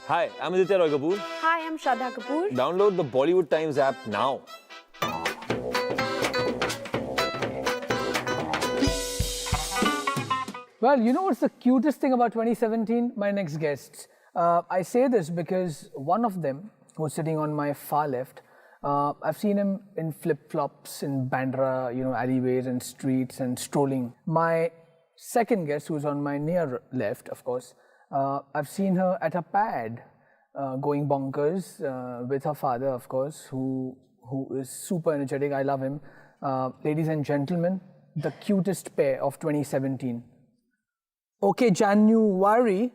Hi, I'm Aditya Roy Kapur. Hi, I'm Shraddha Kapoor. Download the Bollywood Times app now. Well, you know what's the cutest thing about 2017? My next guests. I say this because one of them, who's sitting on my far left, I've seen him in flip-flops in Bandra, alleyways and streets and strolling. My second guest, who's on my near left, of course, I've seen her at a pad, going bonkers with her father, of course, who is super energetic. I love him. Ladies and gentlemen, the cutest pair of 2017. Okay, January,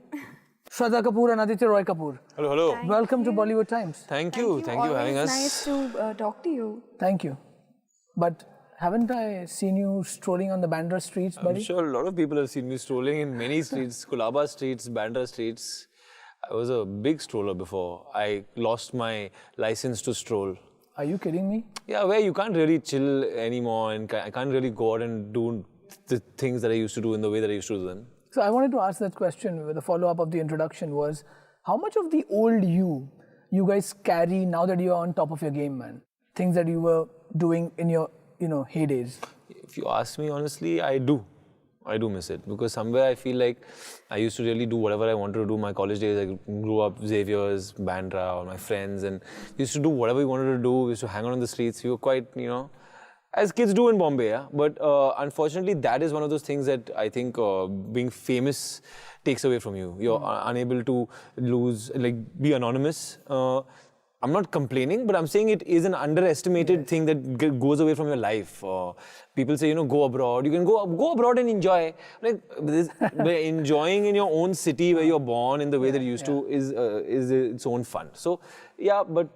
Shraddha Kapoor and Aditya Roy Kapoor. Hello, hello. Welcome to Bollywood Times. Thank you for having us. Nice to talk to you. Thank you. But haven't I seen you strolling on the Bandra streets, buddy? I'm sure a lot of people have seen me strolling in many streets, Kulaba streets, Bandra streets. I was a big stroller before. I lost my license to stroll. Are you kidding me? Yeah, where you can't really chill anymore and I can't really go out and do the things that I used to do in the way that I used to do them. So I wanted to ask that question with the follow-up of the introduction was, how much of the old you guys carry now that you're on top of your game, man? Things that you were doing in your, heydays. If you ask me honestly, I do miss it because somewhere I feel like I used to really do whatever I wanted to do. My college days, I grew up Xavier's, Bandra, all my friends, and used to do whatever we wanted to do. We used to hang out on the streets. We were quite, as kids do in Bombay, yeah. But unfortunately, that is one of those things that I think being famous takes away from you. You're unable to be anonymous. I'm not complaining, but I'm saying it is an underestimated thing that goes away from your life. People say, go abroad. You can go abroad and enjoy. Enjoying in your own city where you're born in the way that you used to is its own fun. So, yeah, but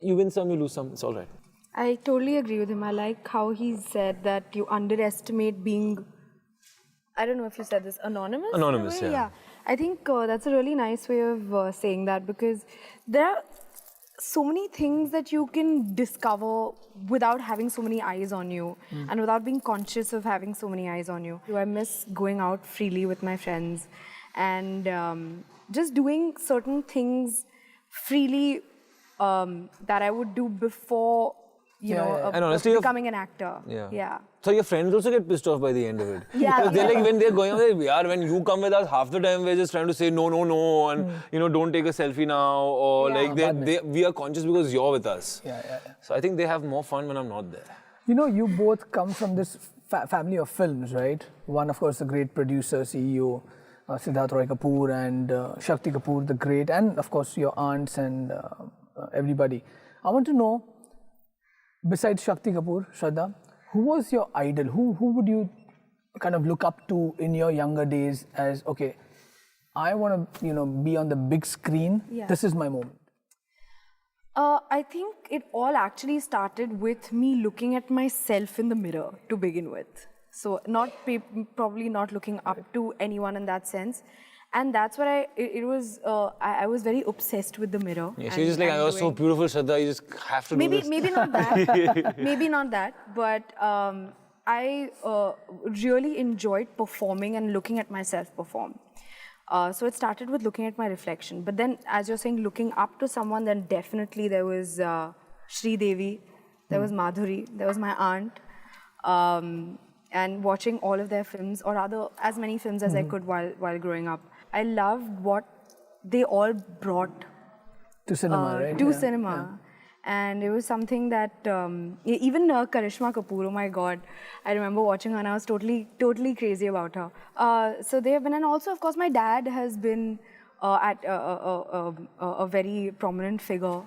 you win some, you lose some. It's all right. I totally agree with him. I like how he said that you underestimate being, I don't know if you said this, anonymous? Anonymous, yeah. I think that's a really nice way of saying that because there are so many things that you can discover without having so many eyes on you and without being conscious of having so many eyes on you. I miss going out freely with my friends and just doing certain things freely that I would do before And honestly, becoming an actor. Yeah. So your friends also get pissed off by the end of it. Yeah. They're when they're going out, when you come with us, half the time we're just trying to say no, and don't take a selfie now, or we are conscious because you're with us. Yeah. So I think they have more fun when I'm not there. You both come from this family of films, right? One, of course, the great producer, CEO, Siddharth Roy Kapoor, and Shakti Kapoor, the great, and of course your aunts and everybody. I want to know, besides Shakti Kapoor, Shraddha, who was your idol? Who would you kind of look up to in your younger days as, okay, I want to, be on the big screen. Yeah. This is my moment. I think it all actually started with me looking at myself in the mirror to begin with. So probably not looking up to anyone in that sense. And that's what I was very obsessed with the mirror. Yeah, she's just like, I was so beautiful, Shraddha, you just have to do this. Maybe not that. Maybe not that. But I really enjoyed performing and looking at myself perform. So it started with looking at my reflection. But then, as you're saying, looking up to someone, then definitely there was Sri Devi, there was Madhuri, there was my aunt. And watching all of their films, or rather as many films as I could while growing up. I loved what they all brought to cinema, right? To cinema. Yeah. And it was something that, even Karishma Kapoor, oh my God, I remember watching her and I was totally crazy about her. So they have been, and also of course my dad has been a very prominent figure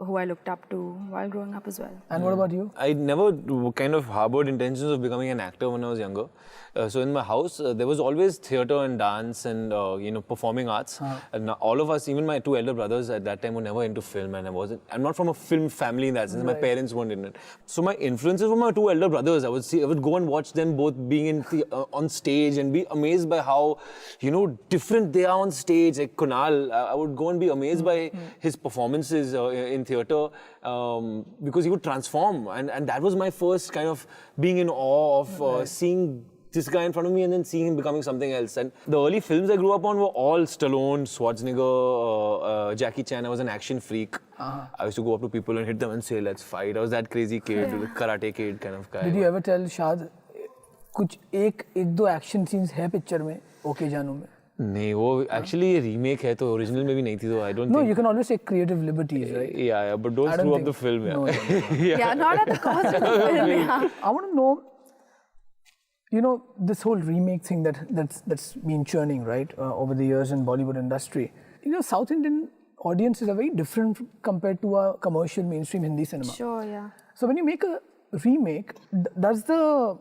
who I looked up to while growing up as well. And what about you? I never kind of harbored intentions of becoming an actor when I was younger. So in my house, there was always theatre and dance and performing arts. And all of us, even my two elder brothers at that time, were never into film, and I'm not from a film family in that sense. Right. My parents weren't in it. So my influences were my two elder brothers. I would go and watch them both being on stage and be amazed by how different they are on stage. Like Kunal, I would go and be amazed by his performances in theatre because he would transform, and that was my first kind of being in awe of seeing this guy in front of me and then seeing him becoming something else. And the early films I grew up on were all Stallone, Schwarzenegger, Jackie Chan. I was an action freak. I used to go up to people and hit them and say, let's fight. I was that crazy kid, karate kid kind of guy. Did you ever tell Shad, कुछ एक दो action scenes है picture में, Okay Jaanu में? नहीं, वो actually remake है तो original में भी नहीं थी तो I don't think. No, you can always take creative liberties, right? Yeah, but don't screw up the film. No. Yeah, not at the cost of the film. Yeah. I want to know, this whole remake thing that's been churning, right, over the years in Bollywood industry. South Indian audiences are very different compared to our commercial mainstream Hindi cinema. Sure, yeah. So when you make a remake, does the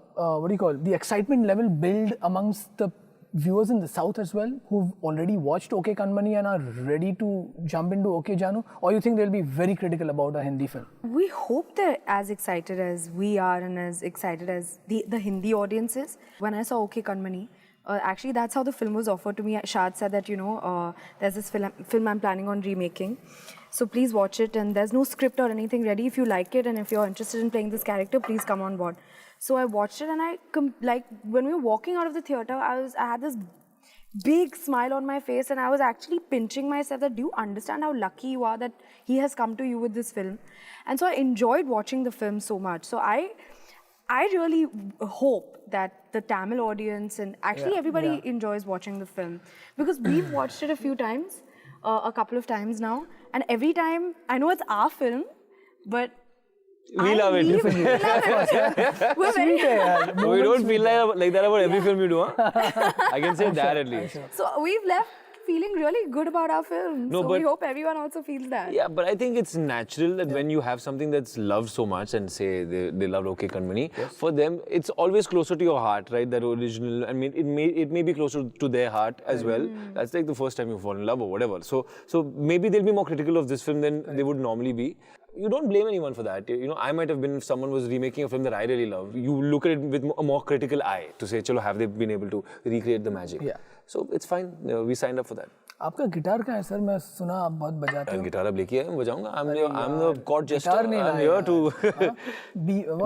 excitement level build amongst the viewers in the South as well, who've already watched Okay Kanmani and are ready to jump into Okay Jaanu? Or you think they'll be very critical about a Hindi film? We hope they're as excited as we are and as excited as the Hindi audiences. When I saw Okay Kanmani, actually that's how the film was offered to me. Shad said that, there's this film I'm planning on remaking. So please watch it, and there's no script or anything ready. If you like it and if you're interested in playing this character, please come on board. So I watched it, and when we were walking out of the theatre, I had this big smile on my face, and I was actually pinching myself that, do you understand how lucky you are that he has come to you with this film? And so I enjoyed watching the film so much. So I really hope that the Tamil audience and actually everybody enjoys watching the film, because we've watched it a few times, a couple of times now, and every time, I know it's our film, but we love it. We love it. We're very we don't feel like that about every film you do, huh? I can say that at least. So we've left feeling really good about our film. No, so but we hope everyone also feels that. Yeah, but I think it's natural that when you have something that's loved so much, and say they love Okay Kanmani, for them it's always closer to your heart, right? That original. I mean, it may be closer to their heart as well. That's like the first time you fall in love or whatever. So maybe they'll be more critical of this film than they would normally be. You don't blame anyone for that. I might have been, if someone was remaking a film that I really love, you look at it with a more critical eye to say, chalo, have they been able to recreate the magic? Yeah. So it's fine. We signed up for that. आपका guitar कहाँ है sir? मैं सुना आप बहुत बजाते हो. Guitar अब लेके आया, मैं बजाऊंगा. I'm the chord jester. I'm here to.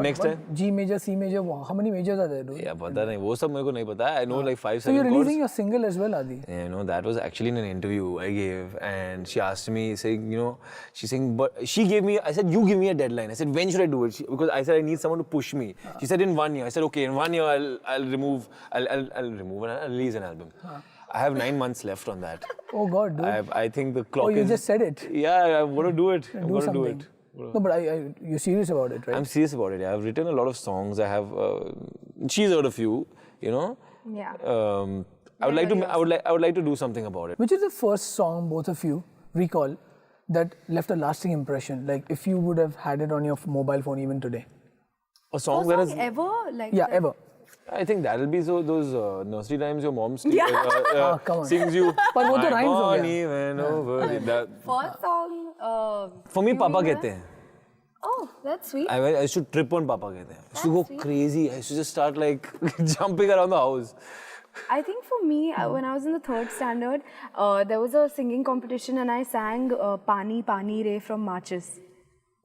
Next time. G major, C major. How many majors are there? Yeah, पता नहीं. वो सब मेरे को नहीं पता. I know like 5-7 chords. So you're releasing your single as well, Adi? Yeah, that was actually in an interview I gave, and she asked me, saying, she's saying, but she gave me. I said, you give me a deadline. I said, when should I do it? Because I said I need someone to push me. She said, in 1 year. I said, okay, in 1 year I'll remove and I'll release an album. I have 9 months left on that. Oh God, dude. I think the clock is... Oh, you just said it. Yeah, I want to do it. I want to do it. No, but you're serious about it, right? I'm serious about it. Yeah. I've written a lot of songs. I have. She's heard a few. Yeah. I would like to do something about it. Which is the first song both of you recall that left a lasting impression? Like if you would have had it on your mobile phone even today. A song that has ever ever. I think that'll be those nursery rhymes your mom sings you. But वो तो rhymes हो गया. Even over that. First song. For me, Papa कहते हैं. Oh, that's sweet. I used to trip on Papa कहते हैं. I used to go crazy. I used to just start like jumping around the house. I think for me, when I was in the 3rd standard, there was a singing competition and I sang Pani Pani Re from Marches.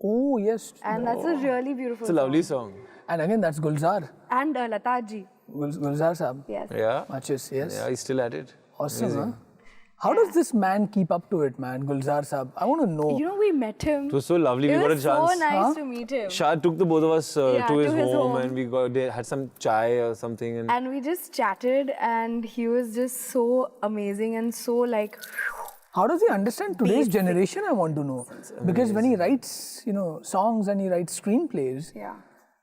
Oh, yes. And that's a really beautiful It's a lovely song. And again, that's Gulzar. And Lataji. Gulzar Saab. Yes. Yeah. Marches, yes. Yeah, he's still at it. Awesome, huh? How does this man keep up to it, man? Gulzar Saab. I want to know. We met him. It was so lovely. We got a chance. It was so nice to meet him. Shad took the both of us to his home and we had some chai or something. And we just chatted and he was just so amazing and so like... How does he understand today's generation, I want to know? Because when he writes, songs and he writes screenplays,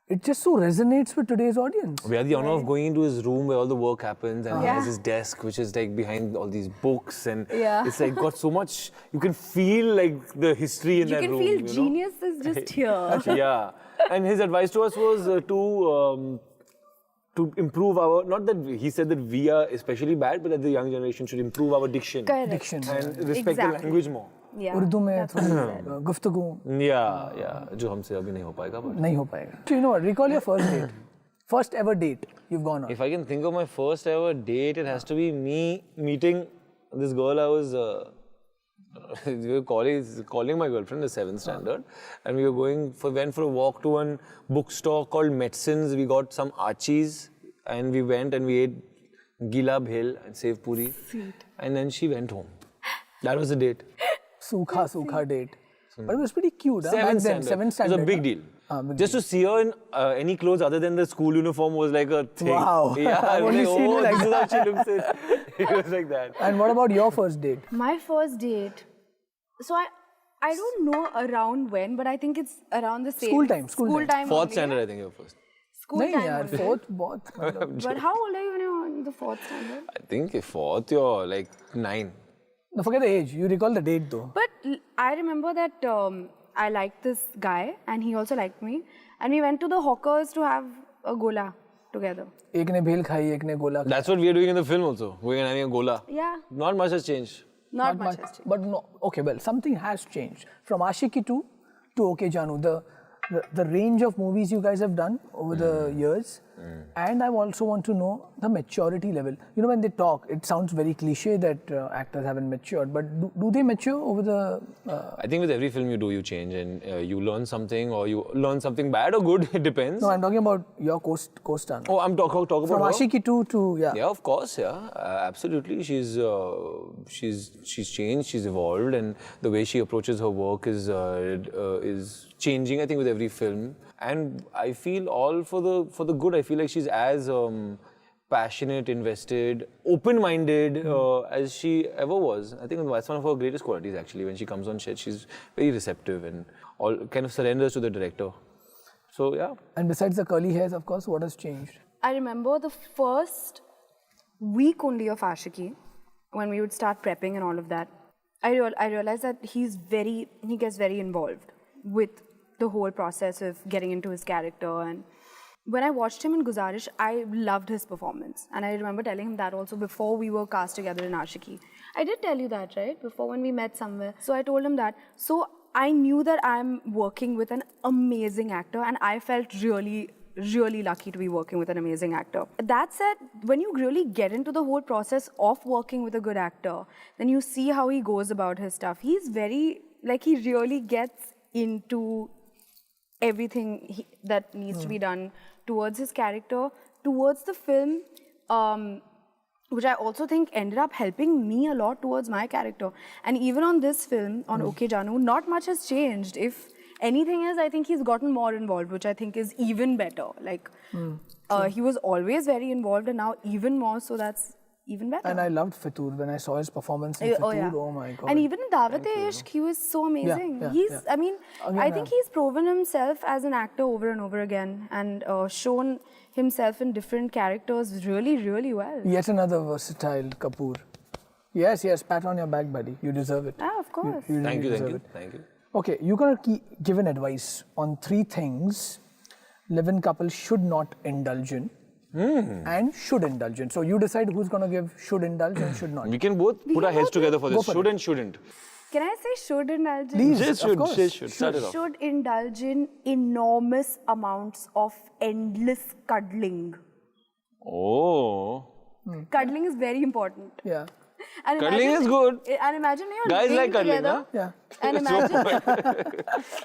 it just so resonates with today's audience. We had the honor of going into his room where all the work happens, and he has his desk, which is like behind all these books, and it's like got so much. You can feel like the history in that room. You can feel genius is just here. Yeah, and his advice to us was to improve our, not that he said that we are especially bad, but that the young generation should improve our diction. Correct. Diction. And respect the language more. Yeah. Urdu में थोड़ी गुफ्तगू. Yeah. जो हमसे अभी नहीं हो पाएगा. नहीं हो पाएगा. So you know what? Recall your first date. First ever date you've gone on. If I can think of my first ever date, it has to be me meeting this girl I was we were calling my girlfriend in the 7th standard, and we were went for a walk to one bookstore called Medicines. We got some Archies. and we went and we ate gila bhel and sev puri. Sweet. And then she went home. That was the date. Sukha date. But it was pretty cute. Seventh Seventh standard. standard. It was a big deal. Just to see her in any clothes other than the school uniform was like a thing. Wow. Yeah, I I've was only like, seen oh, it like this is how she looks. It was like that. And what about your first date? My first date. So I don't know around when, but I think it's around the same. School time, school time. Fourth only, standard, yeah? I think you were first. School Nahin time yaar, only. fourth, both. But how old are you when you're in the fourth standard? I think fourth, you're like 9. No, forget the age. You recall the date though. But I remember that I liked this guy and he also liked me. And we went to the hawkers to have a gola together. एक ने भेल खाई, एक ने गोला. That's what we are doing in the film also. We're having a gola. Yeah, Not much has changed. not much has changed. But no, okay, well, something has changed. From Aashiqui 2 to Okay Jaanu, the range of movies you guys have done over the years. And I also want to know the maturity level. You know, when they talk, it sounds very cliche that actors haven't matured, but do they mature over the... I think with every film you do, you change and you learn something or you learn something bad or good. It depends. No, I'm talking about your co-star. Oh, I'm talking about From her? Aashiqui 2 to, yeah. Yeah, of course, yeah. Absolutely. She's changed, she's evolved, and the way she approaches her work is changing, I think, with every film. And I feel all for the good. I feel like she's as passionate, invested, open-minded as she ever was. I think that's one of her greatest qualities, actually. When she comes on set, she's very receptive and all kind of surrenders to the director. So, yeah. And besides the curly hairs, of course, what has changed? I remember the first week only of Aashiqui, when we would start prepping and all of that. I realized that he gets very involved with the whole process of getting into his character. And when I watched him in Guzarish, I loved his performance. And I remember telling him that also before we were cast together in Aashiqui. I did tell you that, right? Before when we met somewhere. So I told him that. So I knew that I'm working with an amazing actor, and I felt really, really lucky to be working with an amazing actor. That said, when you really get into the whole process of working with a good actor, then you see how he goes about his stuff. He's very, he really gets into everything that needs to be done towards his character, towards the film, which I also think ended up helping me a lot towards my character. And even on this film, on Okay Jaanu, not much has changed. If anything is, I think he's gotten more involved, which I think is even better. He was always very involved, and now even more, so that's even better. And I loved Fitur when I saw his performance in Fitur. Yeah. Oh my God. And even in Dawat-e-Ishq, he was so amazing. I mean, Again, I think he's proven himself as an actor over and over again and shown himself in different characters really, really well. Yet another versatile Kapur. Yes, pat on your back, buddy. You deserve it. Ah, of course. You really Thank you. deserve it. Thank you. Okay, you're going to give an advice on 3 things live-in couples should not indulge in and should indulge in. So you decide who's going to give should indulge and should not. We can both put our heads together for this. Should and shouldn't. Can I say should indulge in? Please, Just of should. course. Just should. Start it off. Should indulge in enormous amounts of endless cuddling. Oh. Cuddling is very important. Yeah. And Cuddling is good. And imagine when you're Guys living like cuddling, together. Yeah. And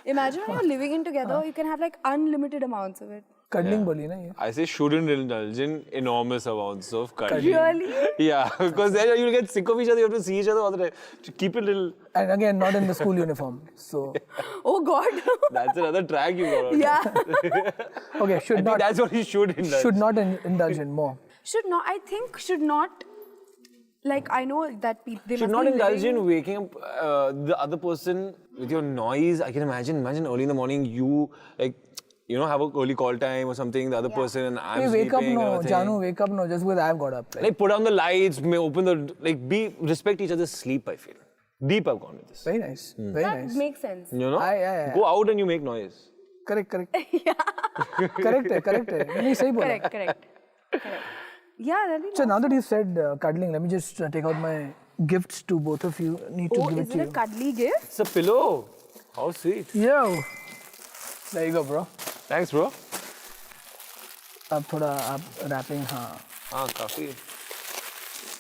imagine when you're living in together, you can have unlimited amounts of it. Cuddling boli na ye. I say shouldn't indulge in enormous amounts of cuddling. Really? Yeah, because then you'll get sick of each other. You have to see each other all the time. To keep it little. And again, not in the school uniform. So, Oh God. That's another track you got. Yeah. okay, I should think not. that's what he should indulge. Should not indulge in more. Should not. I think should not. I know that they Should must not be indulge living- in waking up the other person with your noise. I can imagine early in the morning you have an early call time or something, the other person and I'm Hey, wake up sleeping. no, or thing. Jaanu, wake up no, just because I've got up. Like put down the lights, may open the respect each other's sleep, I feel. Deep I've gone with this. Very nice. Very That nice. makes sense. You know? Yeah. Go out and you make noise. Correct. correct hai. नहीं सही बोला. Correct. Yeah, that'd be So nice. now that you said cuddling, let me just take out my gifts to both of you. Need to Oh, give it is to it a you. cuddly gift? It's a pillow. How sweet. Yo. There you go, bro. Thanks, bro. अब थोड़ा आप wrapping हाँ. Coffee.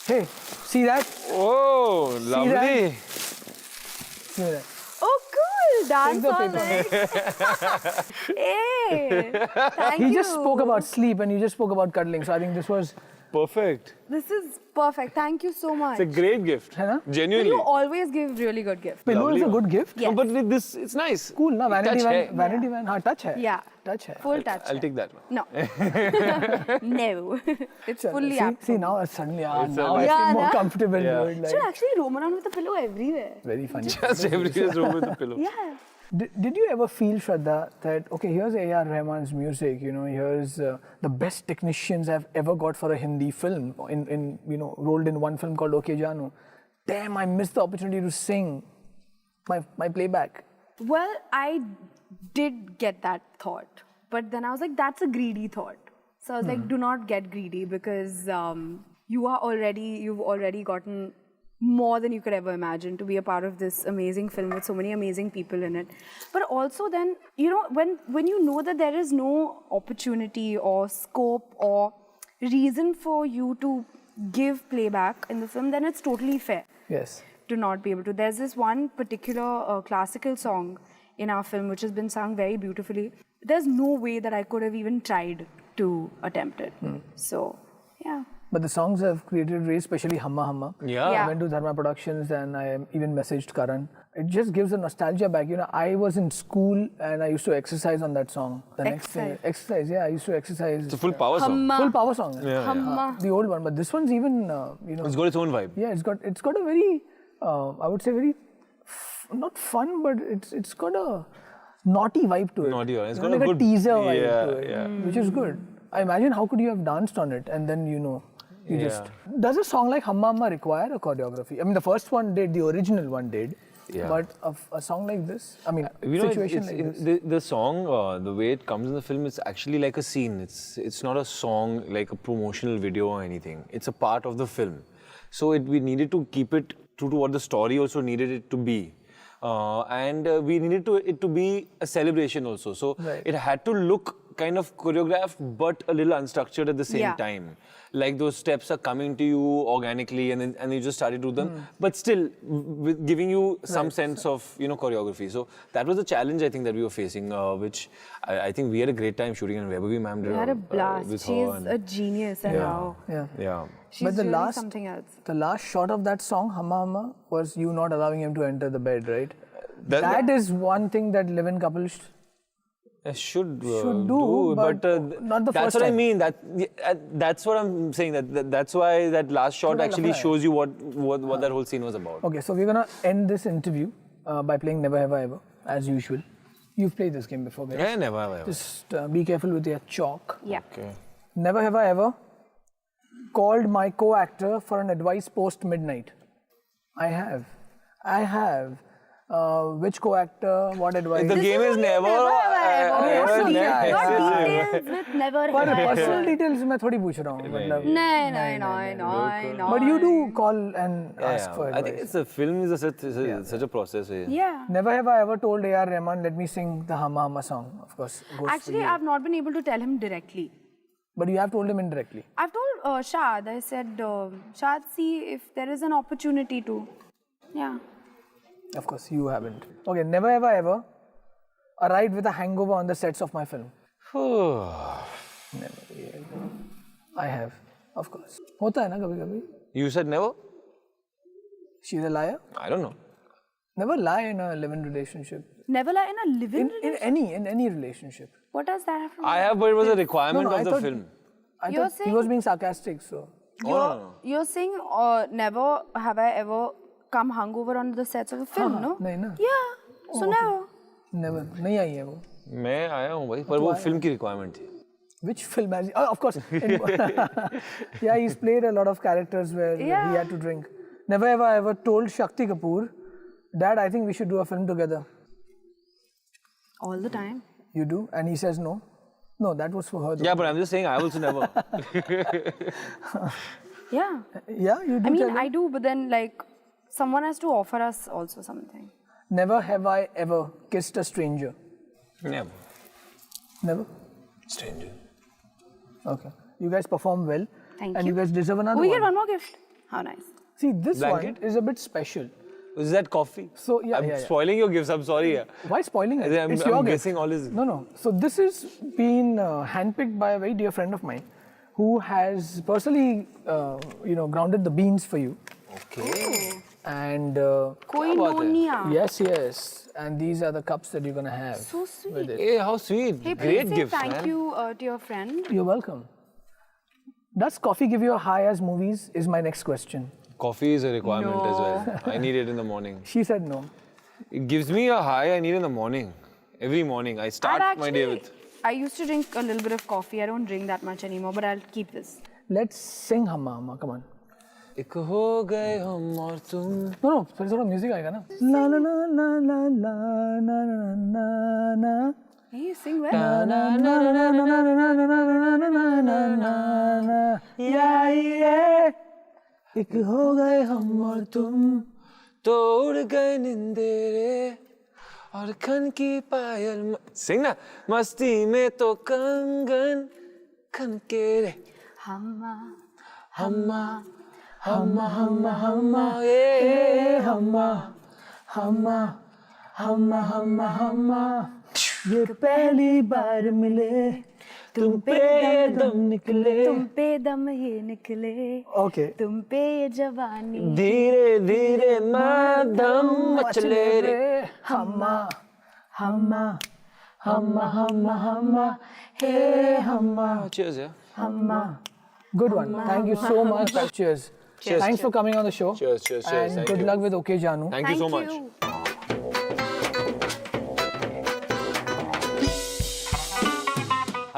Hey, see that? Oh, lovely. See that? Oh, good. dance the all paper. night. Hey, thank He you. just spoke about sleep and you just spoke about cuddling. So I think this was. Perfect. This is perfect. Thank you so much. It's a great gift. है ना? Genuinely. You always give really good gifts. Pillow is a Lovely good gift. Yes. No, but with this, it's nice. Cool, na? Vanity Touch van. hai. Vanity van. हाँ, touch है. Yeah. Touch है. Full touch. I'll take that one. No. No. It's fully up. See now suddenly It's now a- I Yeah, feel more na? comfortable. Yeah. Doing Should actually roam around with a pillow everywhere. Very funny. Just everywhere's room with a pillow. Yeah. Did you ever feel, Shraddha, that okay, here's AR Rahman's music, you know, here's the best technicians I've ever got for a Hindi film, in you know, rolled in one film called Okay Jaanu. Damn, I missed the opportunity to sing my playback. Well, I did get that thought, but then I was like, that's a greedy thought. So I was like, do not get greedy because you've already gotten more than you could ever imagine to be a part of this amazing film with so many amazing people in it. But also then, you know, when you know that there is no opportunity or scope or reason for you to give playback in the film, then it's totally fair. Yes. To not be able to. There's this one particular classical song in our film which has been sung very beautifully. There's no way that I could have even tried to attempt it. So, yeah. But the songs have created race, especially Hamma Hamma. Yeah. Yeah. I went to Dharma Productions and I even messaged Karan. It just gives a nostalgia back. You know, I was in school and I used to exercise on that song. The next thing, exercise, yeah, I used to exercise. It's a full power song. Hamma. Full power song. Hamma. The old one, but this one's even, you know. It's got its own vibe. Yeah, it's got a very, I would say very, not fun, but it's got a naughty vibe to it. Naughty, it's You know, got a like good teaser vibe yeah, to it, yeah. which is good. I imagine how could you have danced on it and then you know. You just does a song like Hamma Hamma require a choreography? I mean, the first one did, the original one did, but a song like this, I mean, You know, situation it's like this. the song, the way it comes in the film, it's actually like a scene. It's not a song like a promotional video or anything. It's a part of the film. So we needed to keep it true to what the story also needed it to be. And we needed it to be a celebration also. So it had to look kind of choreographed but a little unstructured at the same time. Like those steps are coming to you organically and you just started to do them, but still with giving you some sense of, you know, choreography. So that was the challenge I think that we were facing, which I think we had a great time shooting, and Vaibhavi ma'am did We had a blast. with She's her and a genius and now yeah. she's But the really last, something else. the last shot of that song, Hamma Hamma, was you not allowing him to enter the bed, right? That- That is one thing that live-in couples Should do, but not the that's first what I time. mean. That's what I'm saying. That's why that last shot actually shows you what that whole scene was about. Okay, so we're gonna end this interview by playing Never Have I Ever, as usual. You've played this game before, guys. Yeah, never have I ever. Just be careful with your chalk. Yeah. Okay. Never have I ever called my co-actor for an advice post midnight. I have. Which co-actor? What advice? The game is never. Not never. details with never पर have I personal ever. details मैं थोड़ी पूछ रहा हूँ मतलब. No. But you do call and ask for I think advice. it's a film is such a process. Yeah. Never have I ever told AR Rahman, let me sing the Hamma Hamma song. Of course. goes for Actually, you. I've not been able to tell him directly. But you have told him indirectly. I've told Shad, I said, Shad, see if there is an opportunity to. Yeah. Of course, you haven't. Okay, never have I ever arrived with a hangover on the sets of my film. Never. I have, of course. होता है ना कभी कभी. You said never? She's a liar. I don't know. Never lie in a live-in relationship. Never lie in a living In any relationship. What does that have to do? I have, but it was a requirement No, I of the thought- film. I You're thought he was being sarcastic, so. You're saying never have I ever come hungover on the sets of a film, no? नहीं ना. Yeah. So never. Never. नहीं आई है वो. मैं आया हूँ भाई, पर वो फिल्म की requirement थी. Which film has he? Oh, of course. Yeah, he's played a lot of characters where he had to drink. Never have I ever told Shraddha Kapoor, Dad, I think we should do a film together. All the time. You do? And he says no. No, that was for her. though. Yeah, but I'm just saying I also never. Yeah. Yeah, you do. I mean, tell him. I do, but then like someone has to offer us also something. Never have I ever kissed a stranger. Never. Never? Stranger. Okay. You guys perform well. Thank and you. you guys deserve another We one. get one more gift. How nice. See, this Blanket? one is a bit special Is that coffee? So yeah, I'm spoiling your gifts. I'm sorry. Yeah. Why spoiling it? I'm It's your gift. guessing all his. No. So this is been handpicked by a very dear friend of mine, who has personally, grounded the beans for you. Okay. And Koinonia. yes, and these are the cups that you're gonna have. So sweet. With it. Hey, how sweet. Hey, Great please say gift, thank man. you to your friend. You're welcome. Does coffee give you a high as movies? Is my next question. Coffee is a requirement as No. well. I need it in the morning. She said no. It gives me a high I need in the morning. Every morning. I start my day with. I used to drink a little bit of coffee. I don't drink that much anymore, but I'll keep this. Let's sing Hamma Hamma. Come on. एक हो गए हम और तुम. No, फिर थोड़ा music आएगा ना. La la la la la la na na na na. Hey, sing well. Na na na na na na na na na na na na. Yeah. एक हो गए हम और तुम. तो उड़ गए निंदेरे और खन की पायल. Sing ना. मस्ती में तो कंगन खन के रे. Hamma. Hamma. Hamma Hamma Hamma. Hey Hamma Hamma Hamma Hamma Hamma. ये पहली बार मिले तुम पे ये दम निकले. तुम पे दम ही निकले. Okay. तुम पे ये जवानी. धीरे धीरे मदम मचले रे. Hamma Hamma Hamma Hamma Hamma. Hey Hamma Cheers, yeah. Hamma. Good one. Thank you so much. Cheers. Cheers. Thanks for coming on the show. Cheers. And Thank good you. luck with OK Jaanu. Thank you so much.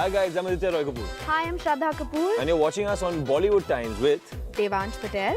Hi guys, I'm Aditya Roy Kapur. Hi, I'm Shraddha Kapoor. And you're watching us on Bollywood Times with Devansh Patel.